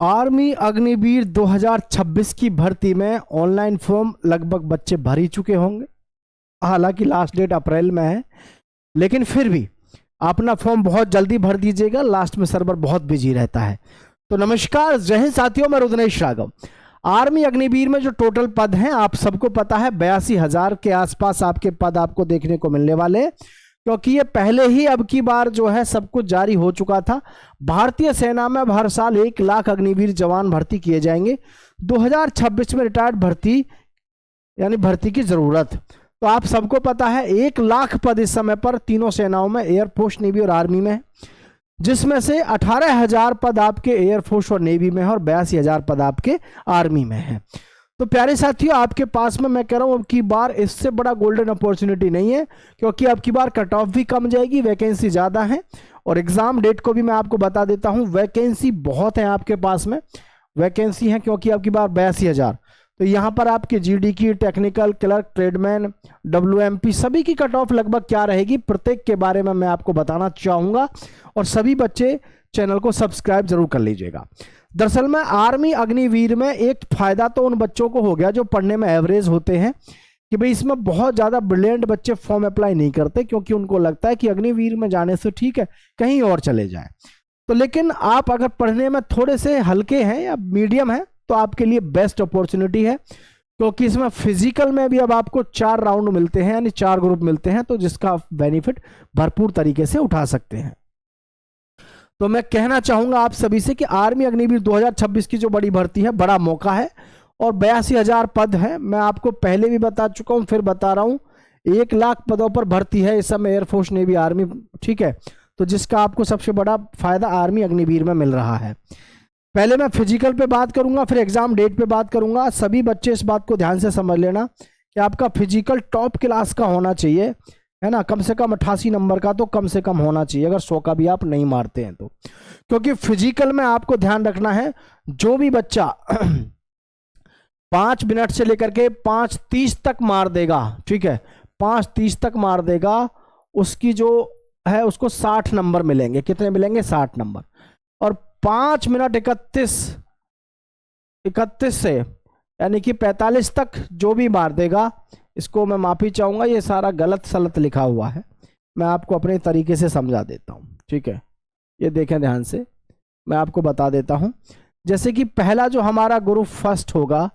Army Agniveer 2026 की भर्ती में ऑनलाइन फॉर्म लगभग बच्चे भर ही चुके होंगे। हालांकि लास्ट डेट अप्रैल में है, लेकिन फिर भी अपना फॉर्म बहुत जल्दी भर दीजिएगा, लास्ट में सर्वर बहुत बिजी रहता है। तो नमस्कार, जय हिंद साथियों, मैं रुद्रेश राघव। आर्मी अग्निवीर में जो टोटल पद हैं आप सबको पता है 82,000 के आसपास आपके पद आपको देखने को मिलने वाले, क्योंकि ये पहले ही अब की बार जो है सब कुछ जारी हो चुका था। भारतीय सेना में अब हर साल 1 लाख अग्निवीर जवान भर्ती किए जाएंगे। 2026 में रिटायर्ड भर्ती यानी भर्ती की जरूरत, तो आप सबको पता है 1 लाख पद इस समय पर तीनों सेनाओं में, एयरफोर्स, नेवी और आर्मी में, जिसमें से 18,000 पद आपके एयरफोर्स और नेवी में है और 82,000 पद आपके आर्मी में है। तो प्यारे साथियों, आपके पास में मैं कह रहा हूं अब की बार इससे बड़ा गोल्डन अपॉर्चुनिटी नहीं है, क्योंकि अब की बार कट ऑफ भी कम जाएगी, वैकेंसी ज़्यादा है। और एग्जाम डेट को भी मैं आपको बता देता हूं, वैकेंसी बहुत है आपके पास में, वैकेंसी है क्योंकि अब की बार 82,000। तो यहाँ पर आपके जीडी की, टेक्निकल, क्लर्क, ट्रेडमैन, डब्ल्यूएमपी सभी की कट ऑफ लगभग क्या रहेगी, प्रत्येक के बारे में मैं आपको बताना चाहूँगा। और सभी बच्चे चैनल को सब्सक्राइब जरूर कर लीजिएगा। दरअसल में आर्मी अग्निवीर में एक फायदा तो उन बच्चों को हो गया जो पढ़ने में एवरेज होते हैं, कि भाई इसमें बहुत ज़्यादा ब्रिलियंट बच्चे फॉर्म अप्लाई नहीं करते, क्योंकि उनको लगता है कि अग्निवीर में जाने से ठीक है कहीं और चले जाएं। तो लेकिन आप अगर पढ़ने में थोड़े से हल्के हैं या मीडियम हैं तो आपके लिए बेस्ट अपॉर्चुनिटी है, क्योंकि इसमें फिजिकल में भी अब आपको 4 राउंड मिलते हैं, यानी 4 ग्रुप मिलते हैं, तो जिसका बेनिफिट भरपूर तरीके से उठा सकते हैं। तो मैं कहना चाहूंगा आप सभी से कि आर्मी अग्निवीर 2026 की जो बड़ी भर्ती है, बड़ा मौका है और 82,000 पद है। मैं आपको पहले भी बता चुका हूं, फिर बता रहा हूं, 1 लाख पदों पर भर्ती है इस समय एयरफोर्स, नेवी, आर्मी, ठीक है। तो जिसका आपको सबसे बड़ा फायदा आर्मी अग्निवीर में मिल रहा है। पहले मैं फिजिकल पे बात करूंगा, फिर एग्जाम डेट पे बात करूंगा। सभी बच्चे इस बात को ध्यान से समझ लेना कि आपका फिजिकल टॉप क्लास का होना चाहिए, है ना, कम से कम 88 नंबर का तो कम से कम होना चाहिए, अगर 100 का भी आप नहीं मारते हैं तो। क्योंकि फिजिकल में आपको ध्यान रखना है, जो भी बच्चा 5 मिनट से लेकर के 5:30 तक मार देगा, ठीक है, 5:30 तक मार देगा, उसकी जो है उसको 60 नंबर मिलेंगे। कितने मिलेंगे? 60 नंबर। और 5 मिनट 31 से यानी कि 45 तक जो भी मार देगा, इसको मैं माफी चाहूंगा, ये सारा गलत सलत लिखा हुआ है, मैं आपको अपने तरीके से समझा देता हूं, ठीक है। ये देखें ध्यान से, मैं आपको बता देता हूं। जैसे कि पहला जो हमारा ग्रुप फर्स्ट होगा,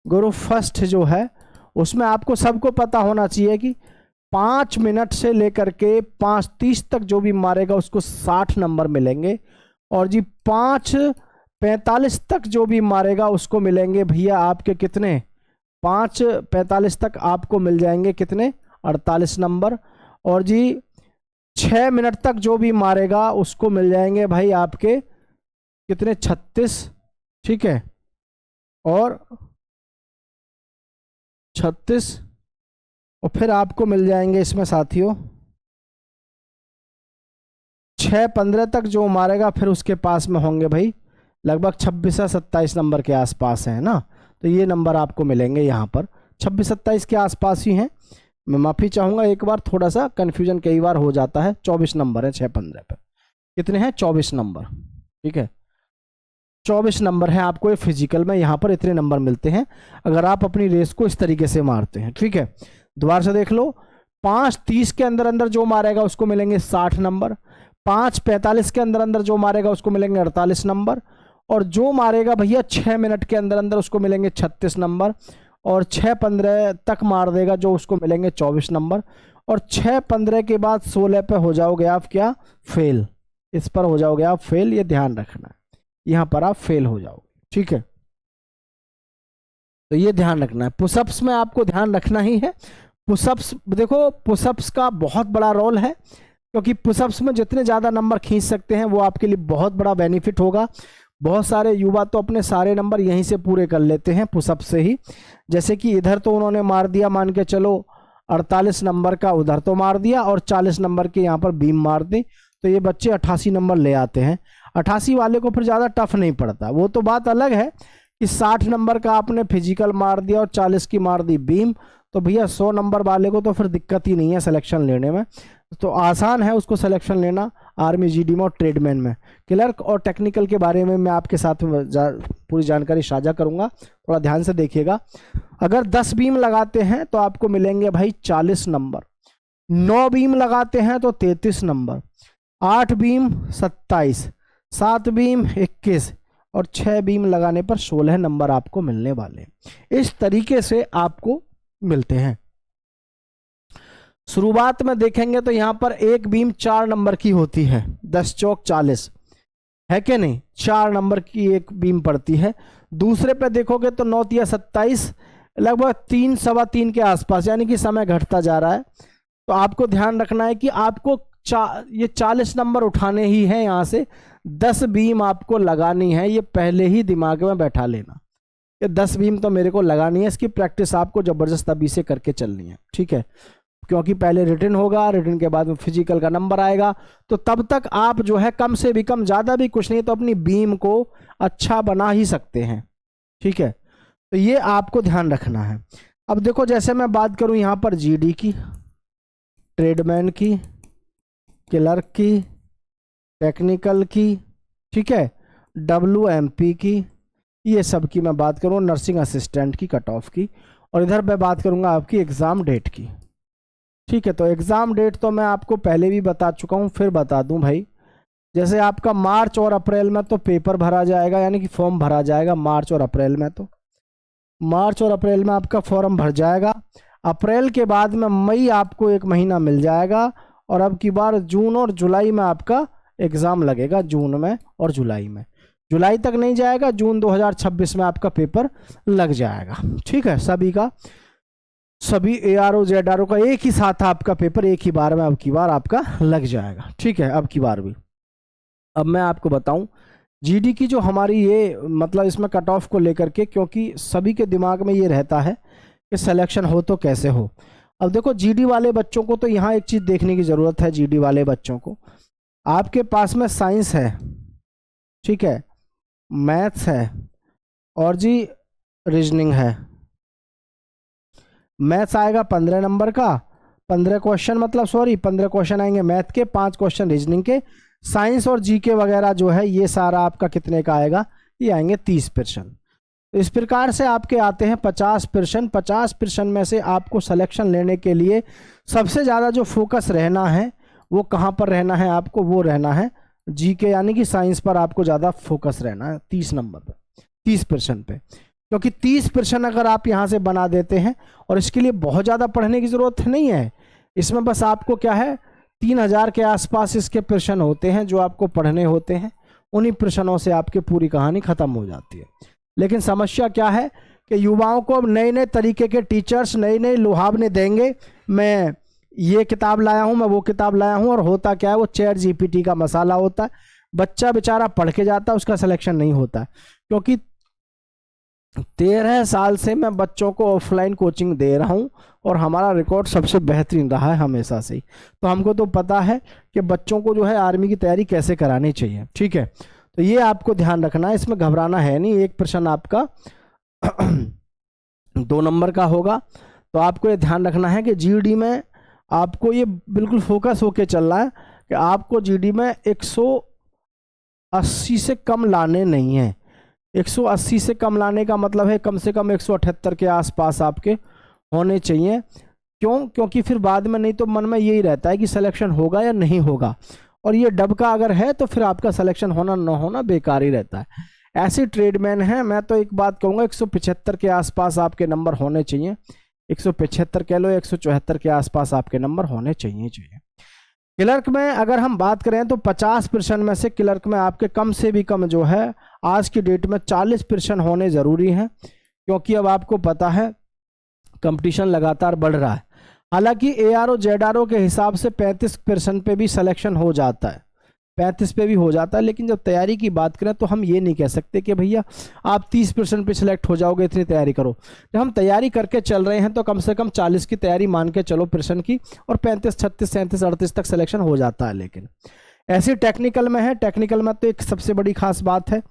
ग्रुप फर्स्ट जो है उसमें आपको सबको पता होना चाहिए कि 5 मिनट से लेकर के 5:30 तक जो भी मारेगा उसको 60 नंबर मिलेंगे। और जी 5:45 तक जो भी मारेगा उसको मिलेंगे भैया आपके कितने, 5:45 तक आपको मिल जाएंगे कितने, 48 नंबर। और जी 6 मिनट तक जो भी मारेगा उसको मिल जाएंगे भाई आपके कितने, 36, ठीक है, और 36। और फिर आपको मिल जाएंगे इसमें साथियों 6:15 तक जो मारेगा, फिर उसके पास में होंगे भाई लगभग 26 या 27 नंबर के आसपास है ना। तो ये नंबर आपको मिलेंगे यहाँ पर 26-27 के आसपास ही हैं। मैं माफ़ी चाहूँगा, एक बार थोड़ा सा कन्फ्यूजन कई बार हो जाता है। 24 नंबर है 6:15 पर, कितने हैं, 24 नंबर, ठीक है, 24 नंबर है आपको ये फिजिकल में, यहाँ पर इतने नंबर मिलते हैं अगर आप अपनी रेस को इस तरीके से मारते हैं, ठीक है। दोबारा से देख लो, 5:30 के अंदर अंदर जो मारेगा उसको मिलेंगे 60 नंबर, 5:45 के अंदर अंदर जो मारेगा उसको मिलेंगे 48 नंबर, और जो मारेगा भैया 6 मिनट के अंदर अंदर उसको मिलेंगे 36 नंबर, और 6:15 तक मार देगा जो उसको मिलेंगे 24 नंबर, और 6:15 के बाद 16 पे हो जाओगे आप क्या, फेल, इस पर हो जाओगे आप फेल, ये ध्यान रखना है, यहाँ पर आप फेल हो जाओगे, ठीक है। तो ये ध्यान रखना है। पुशअप्स में आपको ध्यान रखना ही है। पुशअप्स देखो, पुशअप्स का बहुत बड़ा रोल है, क्योंकि पुशअप्स में जितने ज़्यादा नंबर खींच सकते हैं वो आपके लिए बहुत बड़ा बेनिफिट होगा। बहुत सारे युवा तो अपने सारे नंबर यहीं से पूरे कर लेते हैं पुशअप से ही। जैसे कि इधर तो उन्होंने मार दिया, मान के चलो 48 नंबर का उधर तो मार दिया, और 40 नंबर के यहाँ पर बीम मार दी, तो ये बच्चे 88 नंबर ले आते हैं। 88 वाले को फिर ज़्यादा टफ नहीं पड़ता। वो तो बात अलग है कि 60 नंबर का आपने फिजिकल मार दिया और 40 की मार दी बीम, तो भैया 100 नंबर वाले को तो फिर दिक्कत ही नहीं है सिलेक्शन लेने में, तो आसान है उसको सिलेक्शन लेना आर्मी, जीडी में और ट्रेडमैन में। क्लर्क और टेक्निकल के बारे में मैं आपके साथ पूरी जानकारी साझा करूंगा, थोड़ा ध्यान से देखिएगा। अगर 10 बीम लगाते हैं तो आपको मिलेंगे भाई 40 नंबर, 9 बीम लगाते हैं तो 33 नंबर, 8 बीम 27, 7 बीम 21 और 6 बीम लगाने पर 16 नंबर आपको मिलने वाले। इस तरीके से आपको मिलते हैं। शुरुआत में देखेंगे तो यहां पर एक बीम 4 नंबर की होती है, 10 चौक 40 है कि नहीं, 4 नंबर की एक बीम पड़ती है। दूसरे पे देखोगे तो 9 या 27, लगभग 3 सवा 3 के आसपास, यानी कि समय घटता जा रहा है। तो आपको ध्यान रखना है कि आपको ये 40 नंबर उठाने ही है, यहां से 10 बीम आपको लगानी है, ये पहले ही दिमाग में बैठा लेना। ये 10 बीम तो मेरे को लगानी है, इसकी प्रैक्टिस आपको जबरदस्त अभी से करके चलनी है, ठीक है, क्योंकि पहले रिटन होगा, रिटन के बाद में फिजिकल का नंबर आएगा, तो तब तक आप जो है कम से भी कम, ज़्यादा भी कुछ नहीं तो अपनी बीम को अच्छा बना ही सकते हैं, ठीक है। तो ये आपको ध्यान रखना है। अब देखो जैसे मैं बात करूं यहाँ पर जीडी की, ट्रेडमैन की, क्लर्क की, टेक्निकल की, ठीक है, WMP की, ये सब की मैं बात करूं, नर्सिंग असिस्टेंट की कट ऑफ की, और इधर मैं बात करूंगा आपकी एग्ज़ाम डेट की, ठीक है। तो एग्ज़ाम डेट तो मैं आपको पहले भी बता चुका हूं, फिर बता दूं भाई। जैसे आपका मार्च और अप्रैल में तो पेपर भरा जाएगा, यानी कि फॉर्म भरा जाएगा मार्च और अप्रैल में, तो मार्च और अप्रैल में आपका फॉर्म भर जाएगा। अप्रैल के बाद में मई आपको 1 महीना मिल जाएगा, और अब की बार जून और जुलाई में आपका एग्ज़ाम लगेगा, जून में और जुलाई में। जुलाई तक नहीं जाएगा, जून 2026 में आपका पेपर लग जाएगा, ठीक है। सभी का, सभी ARO ZRO का एक ही साथ आपका पेपर एक ही बार में अब की बार आपका लग जाएगा, ठीक है, अब की बार भी। अब मैं आपको बताऊं जीडी की जो हमारी ये मतलब इसमें कट ऑफ को लेकर के, क्योंकि सभी के दिमाग में ये रहता है कि सिलेक्शन हो तो कैसे हो। अब देखो जीडी वाले बच्चों को तो यहाँ एक चीज़ देखने की ज़रूरत है। जीडी वाले बच्चों को, आपके पास में साइंस है, ठीक है, मैथ्स है, और जी रीजनिंग है। मैथ्स आएगा 15 नंबर का, 15 क्वेश्चन, मतलब सॉरी 15 क्वेश्चन आएंगे मैथ के, 5 क्वेश्चन रीजनिंग के। साइंस और जीके वगैरह जो है ये सारा आपका कितने का आएगा, ये आएंगे 30%। तो इस प्रकार से आपके आते हैं 50%। 50% में से आपको सिलेक्शन लेने के लिए सबसे ज़्यादा जो फोकस रहना है वो कहाँ पर रहना है आपको, वो रहना है जीके यानी कि साइंस पर आपको ज़्यादा फोकस रहना है 30 नंबर पर, 30% पे। क्योंकि 30% अगर आप यहाँ से बना देते हैं, और इसके लिए बहुत ज़्यादा पढ़ने की ज़रूरत नहीं है, इसमें बस आपको क्या है 3000 के आसपास इसके प्रश्न होते हैं जो आपको पढ़ने होते हैं। उन्हीं प्रश्नों से आपकी पूरी कहानी ख़त्म हो जाती है। लेकिन समस्या क्या है कि युवाओं को नए नए तरीके के टीचर्स नए नए लुभावने देंगे, मैं ये किताब लाया हूँ, मैं वो किताब लाया हूँ, और होता क्या है वो चैट GPT का मसाला होता है। बच्चा बेचारा पढ़ के जाता है, उसका सिलेक्शन नहीं होता है। क्योंकि 13 साल से मैं बच्चों को ऑफलाइन कोचिंग दे रहा हूं, और हमारा रिकॉर्ड सबसे बेहतरीन रहा है हमेशा से ही। तो हमको तो पता है कि बच्चों को जो है आर्मी की तैयारी कैसे करानी चाहिए, ठीक है। तो ये आपको ध्यान रखना है, इसमें घबराना है नहीं। एक प्रश्न आपका 2 नंबर का होगा, तो आपको ये ध्यान रखना है कि जीडी में आपको ये बिल्कुल फोकस होके चलना है कि आपको जीडी में 180 से कम लाने नहीं है। 180 से कम लाने का मतलब है कम से कम 178 के आसपास आपके होने चाहिए। क्यों? क्योंकि फिर बाद में नहीं तो मन में यही रहता है कि सिलेक्शन होगा या नहीं होगा, और ये डब का अगर है तो फिर आपका सिलेक्शन होना ना होना बेकार ही रहता है। ऐसे ट्रेडमैन हैं, मैं तो एक बात कहूँगा 175 के आसपास आपके नंबर होने चाहिए। 175 कह लो, 174 के आसपास आपके नंबर होने चाहिए। क्लर्क में अगर हम बात करें तो 50% में से क्लर्क में आपके कम से भी कम जो है आज की डेट में 40% होने ज़रूरी हैं, क्योंकि अब आपको पता है कंपटीशन लगातार बढ़ रहा है। हालांकि ARO ZRO के हिसाब से 35% पे भी सिलेक्शन हो जाता है, 35 पे भी हो जाता है। लेकिन जब तैयारी की बात करें तो हम ये नहीं कह सकते कि भैया आप 30% पे सिलेक्ट हो जाओगे, इतनी तैयारी करो। जब हम तैयारी करके चल रहे हैं तो कम से कम 40 की तैयारी मान के चलो प्रश्न की, और 35, 36, 37, 38 तक सिलेक्शन हो जाता है। लेकिन ऐसी टेक्निकल में है, टेक्निकल में तो एक सबसे बड़ी खास बात है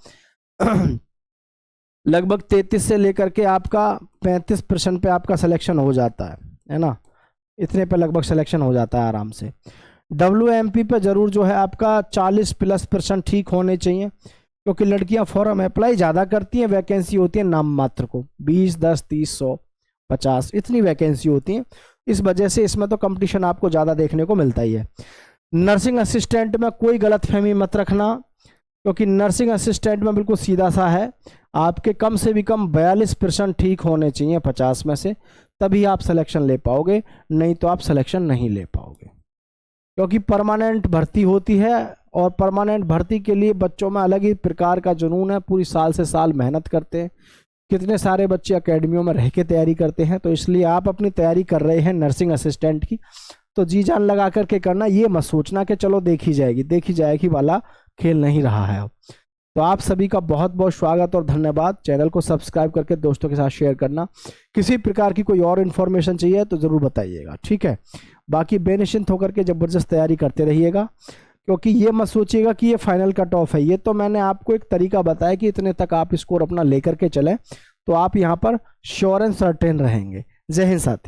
लगभग 33 से लेकर के आपका 35% पे आपका सिलेक्शन हो जाता है ना, इतने पे लगभग सिलेक्शन हो जाता है आराम से। WMP पे ज़रूर जो है आपका 40+% ठीक होने चाहिए, क्योंकि लड़कियां फॉर्म अप्लाई ज़्यादा करती हैं, वैकेंसी होती है नाम मात्र को 20, 10, 30, 100, 50 इतनी वैकेंसी होती हैं। इस वजह से इसमें तो कंपटीशन आपको ज़्यादा देखने को मिलता ही है। नर्सिंग असिस्टेंट में कोई गलतफहमी मत रखना, क्योंकि नर्सिंग असिस्टेंट में बिल्कुल सीधा सा है, आपके कम से भी कम 42% ठीक होने चाहिए 50 में से, तभी आप सिलेक्शन ले पाओगे, नहीं तो आप सिलेक्शन नहीं ले पाओगे। क्योंकि परमानेंट भर्ती होती है, और परमानेंट भर्ती के लिए बच्चों में अलग ही प्रकार का जुनून है, पूरी साल से साल मेहनत करते हैं, कितने सारे बच्चे एकेडमियों में रह के तैयारी करते हैं। तो इसलिए आप अपनी तैयारी कर रहे हैं नर्सिंग असिस्टेंट की, तो जी जान लगा करके करना, ये मत सोचना कि चलो देखी जाएगी वाला खेल नहीं रहा है अब। तो आप सभी का बहुत बहुत स्वागत और धन्यवाद। चैनल को सब्सक्राइब करके दोस्तों के साथ शेयर करना। किसी प्रकार की कोई और इन्फॉर्मेशन चाहिए तो ज़रूर बताइएगा, ठीक है। बाकी बेनिश्चिंत होकर के ज़बरदस्त तैयारी करते रहिएगा, क्योंकि ये मत सोचिएगा कि ये फाइनल कट ऑफ है। ये तो मैंने आपको एक तरीका बताया कि इतने तक आप स्कोर अपना लेकर के चलें, तो आप यहाँ पर श्योर एंड सर्टेन रहेंगे। जय हिंद साथी।